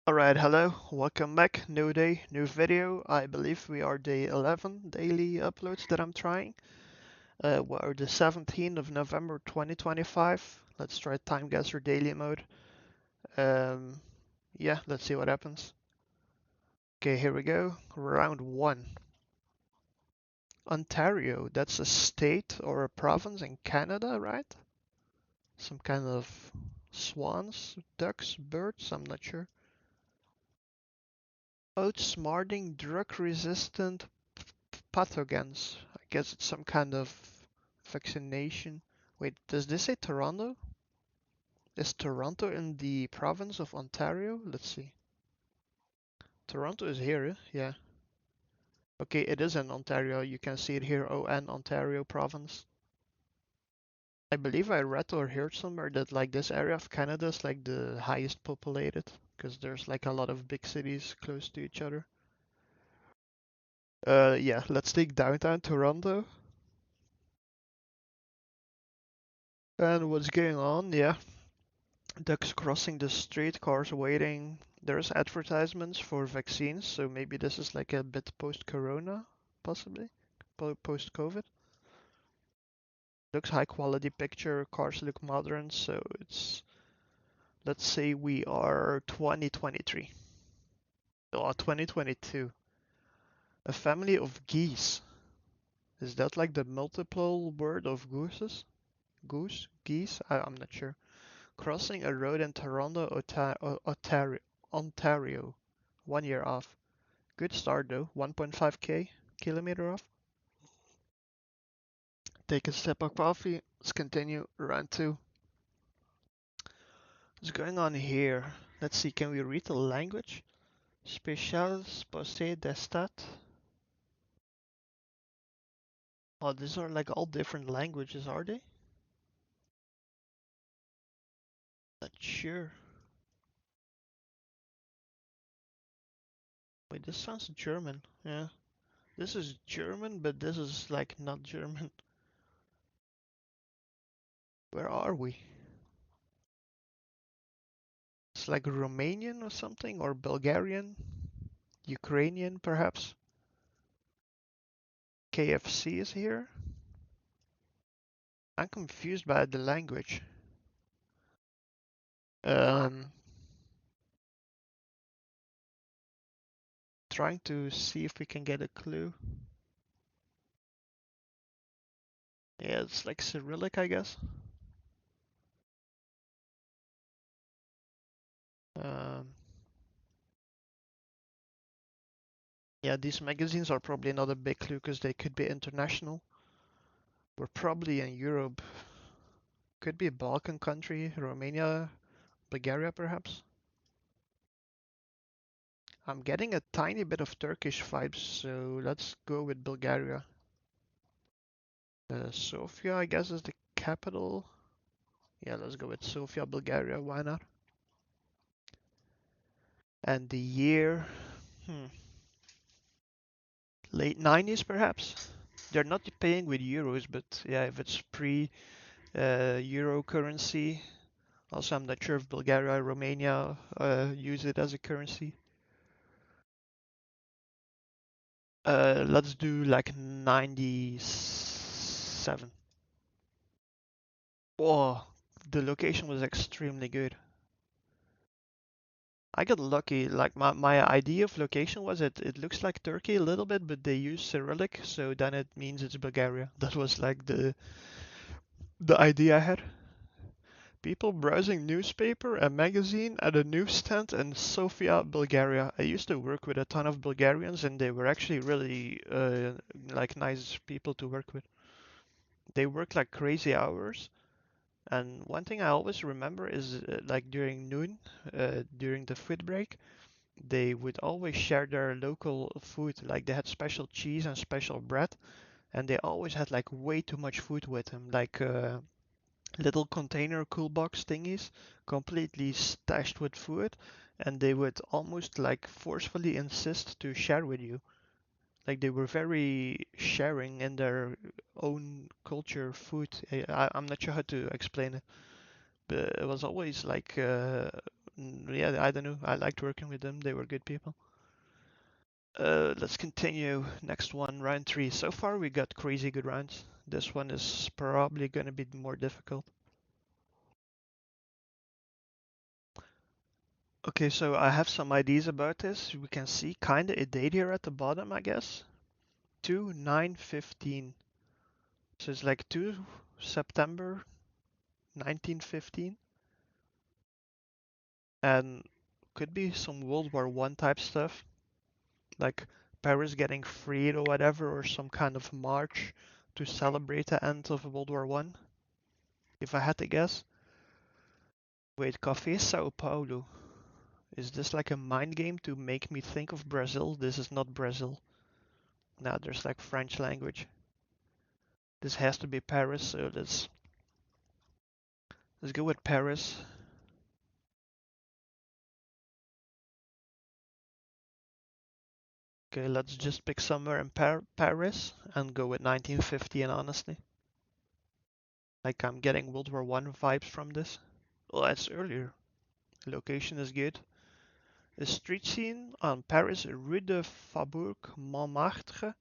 Alright, hello, welcome back. New day, new video. I believe we are day 11 daily uploads that I'm trying. We're the 17th of November 2025. Let's try TimeGuessr daily mode. Um, yeah, let's see what happens. Okay, here we go. Round 1. Ontario, that's a state or a province in Canada, right? Some kind of swans, ducks, birds, I'm not sure. Outsmarting drug-resistant pathogens. I guess it's some kind of vaccination. Wait, does this say Toronto? Is Toronto in the province of Ontario? Let's see. Toronto is here, eh? Yeah. Okay, it is in Ontario. You can see it here, ON, Ontario province. I believe I read or heard somewhere that like this area of Canada is like the highest populated because there's like a lot of big cities close to each other. Yeah, let's take downtown Toronto. And what's going on? Yeah, ducks crossing the street, cars waiting. There's advertisements for vaccines, so maybe this is like a bit post-corona, possibly post-COVID. Looks high quality picture, cars look modern, so it's, let's say we are 2023 or 2022. A family of geese. Is that like the multiple word of gooses? Goose? Geese? I'm not sure. Crossing a road in Toronto, Ontario. 1 year off. Good start though, 1.5k kilometer off. Take a sip of coffee. Let's continue round 2. What's going on here? Let's see, can we read the language? Spéciales posté d'estat. Oh, these are like all different languages, are they? Not sure. Wait, this sounds German. Yeah. This is German, but this is like not German. Where are we? It's like Romanian or something, or Bulgarian? Ukrainian, perhaps? KFC is here? I'm confused by the language. Um, Trying to see if we can get a clue. Yeah, it's like Cyrillic, I guess. Um, yeah, these magazines are probably not a big clue because they could be international. We're probably in Europe. Could be a Balkan country, Romania, Bulgaria, perhaps. I'm getting a tiny bit of Turkish vibes, so let's go with Bulgaria. Sofia, I guess, is the capital. Yeah, let's go with Sofia, Bulgaria. Why not? And the year, hmm, late 90s perhaps? They're not paying with euros, but yeah, if it's pre euro currency. Also, I'm not sure if Bulgaria, Romania use it as a currency. Let's do like 97. Oh, the location was extremely good. I got lucky. Like my idea of location was it looks like Turkey a little bit, but they use Cyrillic, so then it means it's Bulgaria. That was like the idea I had. People browsing newspaper and magazine at a newsstand in Sofia, Bulgaria. I used to work with a ton of Bulgarians, and they were actually really like nice people to work with. They work like crazy hours, and one thing I always remember is like during noon, during the food break, they would always share their local food. Like they had special cheese and special bread, and they always had like way too much food with them. Like little container cool box thingies completely stashed with food, and they would almost like forcefully insist to share with you. Like they were very sharing in their own culture food. I'm not sure how to explain it, but it was always like Yeah, I don't know. I liked working with them. They were good people. Let's continue. Next one, round three. So far, we got crazy good rounds. This one is probably going to be more difficult. Okay, so I have some ideas about this. We can see kind of a date here at the bottom, I guess. 2/9/15. So it's like 2 September 1915. And could be some World War One type stuff, like Paris getting freed or whatever, or some kind of march to celebrate the end of World War One, if I had to guess. Wait, Café Sao Paulo. Is this like a mind game to make me think of Brazil? This is not Brazil. Now there's like French language. This has to be Paris, so let's go with Paris. Okay, let's just pick somewhere in Paris and go with 1950. And honestly, like I'm getting World War One vibes from this. Well, that's earlier. Location is good. A street scene on Paris Rue de Faubourg Montmartre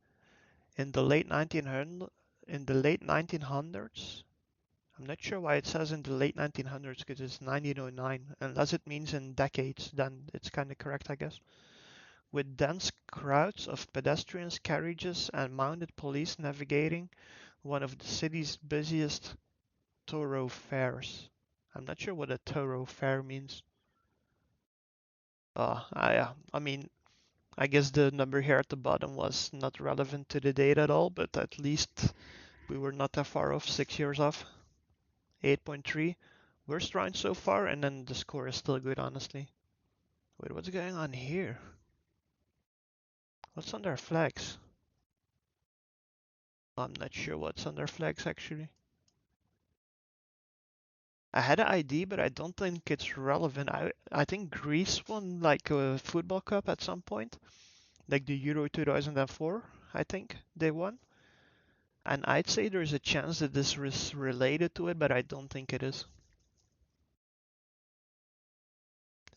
in the late 1900s. I'm not sure why it says in the late 1900s because it's 1909. Unless it means in decades, then it's kind of correct, I guess. With dense crowds of pedestrians, carriages, and mounted police navigating one of the city's busiest thoroughfares. I'm not sure what a thoroughfare means. I mean, I guess the number here at the bottom was not relevant to the date at all, but at least we were not that far off, 6 years off. 8.3. Worst round so far, and then the score is still good, honestly. Wait, what's going on here? What's on their flags? I'm not sure what's on their flags, actually. I had an ID, but I don't think it's relevant. I think Greece won like a football cup at some point, like the Euro 2004, I think they won. And I'd say there's a chance that this is related to it, but I don't think it is.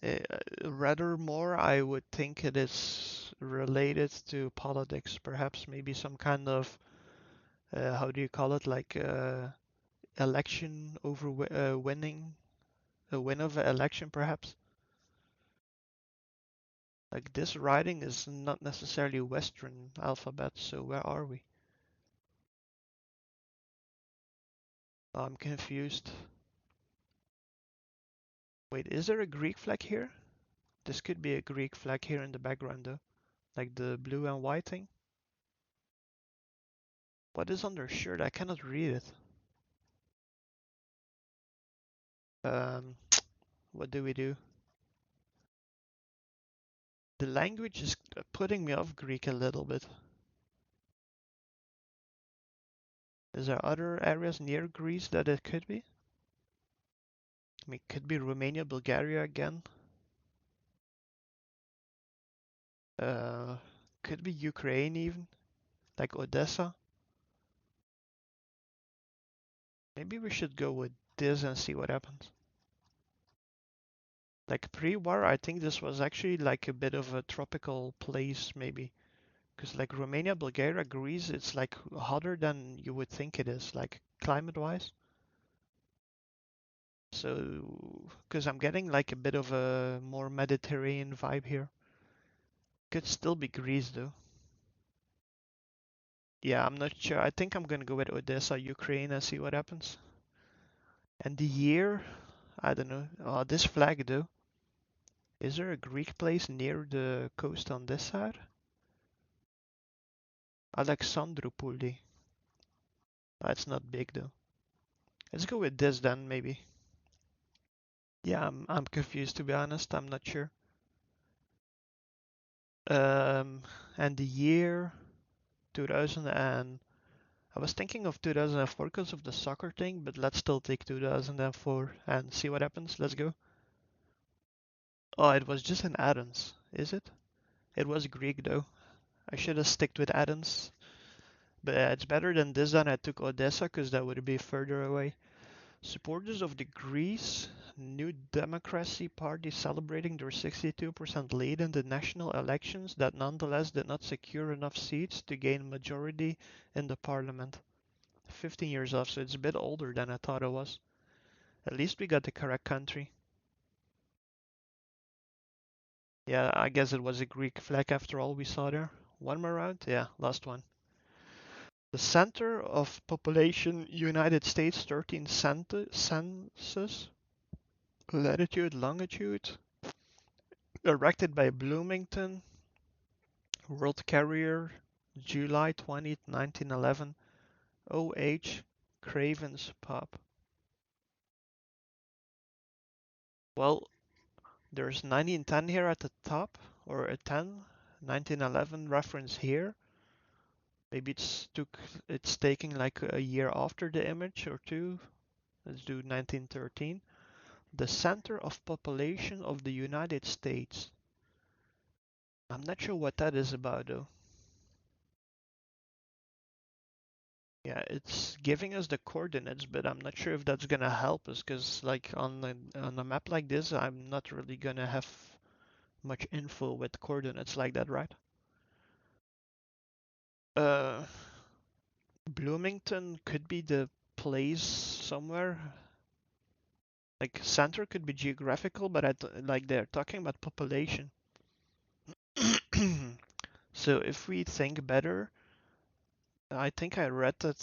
Uh, Rather more, I would think it is related to politics, perhaps maybe some kind of, how do you call it, like election over winning, a win of an election, perhaps. Like this writing is not necessarily Western alphabet, so where are we? I'm confused. Wait, is there a Greek flag here? This could be a Greek flag here in the background though. Like the blue and white thing. What is on their shirt? I cannot read it. Um, what do we do? The language is putting me off Greek a little bit. Is there other areas near Greece that it could be? I mean, it could be Romania, Bulgaria again. Uh, could be Ukraine even, like Odessa. Maybe we should go with this and see what happens. Like pre-war, I think this was actually like a bit of a tropical place, maybe. Because like Romania, Bulgaria, Greece, it's like hotter than you would think it is, like climate-wise. So, because I'm getting like a bit of a more Mediterranean vibe here. Could still be Greece though. Yeah, I'm not sure. I think I'm gonna go with Odessa, Ukraine, and see what happens. And the year, I don't know. Oh, this flag though. Is there a Greek place near the coast on this side? Alexandroupoli. That's not big though. Let's go with this then, maybe. Yeah, I'm confused to be honest. I'm not sure. Um, and the year 2000 and I was thinking of 2004 because of the soccer thing, but let's still take 2004 and see what happens. Let's go. Oh, it was just in Athens, is it? It was Greek though. I should have sticked with Athens, but it's better than this. Then I took Odessa because that would be further away. Supporters of the Greece New Democracy Party celebrating their 62% lead in the national elections that nonetheless did not secure enough seats to gain majority in the parliament. 15 years off, so it's a bit older than I thought it was. At least we got the correct country. Yeah, I guess it was a Greek flag after all we saw there. One more round? Yeah, last one. The center of population United States 13 census, latitude, longitude, erected by Bloomington, World Carrier, July 20th, 1911, OH, Craven's Pub. Well, there's 1910 here at the top, or a 10, 1911 reference here. Maybe it's taking like a year after the image or two. Let's do 1913. The center of population of the United States. I'm not sure what that is about though. Yeah, it's giving us the coordinates, but I'm not sure if that's gonna help us because like on a map like this, I'm not really gonna have much info with coordinates like that, right? Uh, Bloomington could be the place somewhere. Like center could be geographical, but like they're talking about population. So if we think better, I think I read that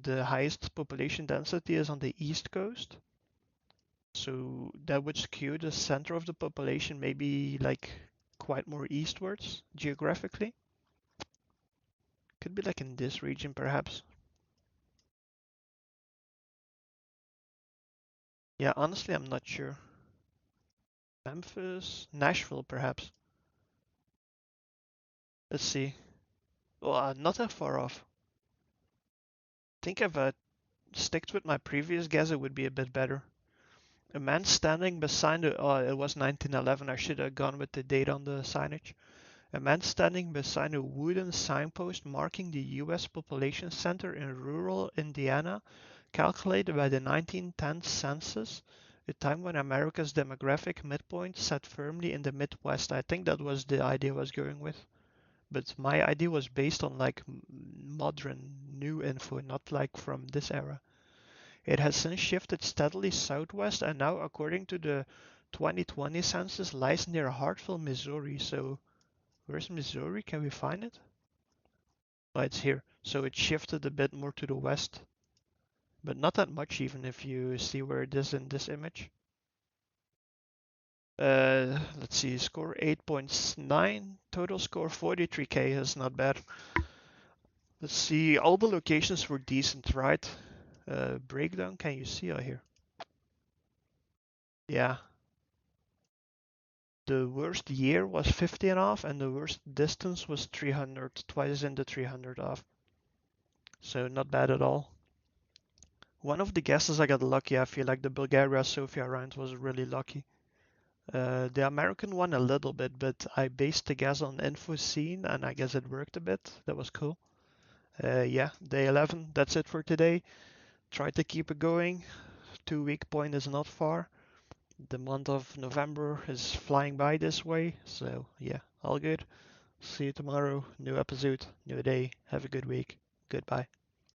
the highest population density is on the East Coast. So that would skew the center of the population maybe like quite more eastwards geographically. Could be like in this region perhaps. Yeah, honestly, I'm not sure. Memphis, Nashville perhaps. Let's see. Well, not that far off. I think if I sticked with my previous guess, it would be a bit better. A man standing beside a, oh, it was 1911. I should have gone with the date on the signage. A man standing beside a wooden signpost marking the U.S. population center in rural Indiana, calculated by the 1910 census, a time when America's demographic midpoint sat firmly in the Midwest. I think that was the idea I was going with. But my idea was based on like modern, new info, not like from this era. It has since shifted steadily southwest and now, according to the 2020 census, lies near Hartville, Missouri. So, where's Missouri? Can we find it? Oh, it's here. So it shifted a bit more to the west, but not that much even if you see where it is in this image. Let's see, score 8.9, total score 43k is not bad. Let's see, all the locations were decent, right? Breakdown, can you see out here? Yeah, the worst year was 50 and off, and the worst distance was 300, twice in the 300 off. So not bad at all. One of the guesses I got lucky. I feel like the Bulgaria Sofia round was really lucky. The American one a little bit, but I based the guess on info seen, and I guess it worked a bit. That was cool. Yeah, day 11. That's it for today. Try to keep it going. 2 week point is not far. The month of November is flying by this way, so yeah, all good. See you tomorrow. New episode, new day. Have a good week. Goodbye.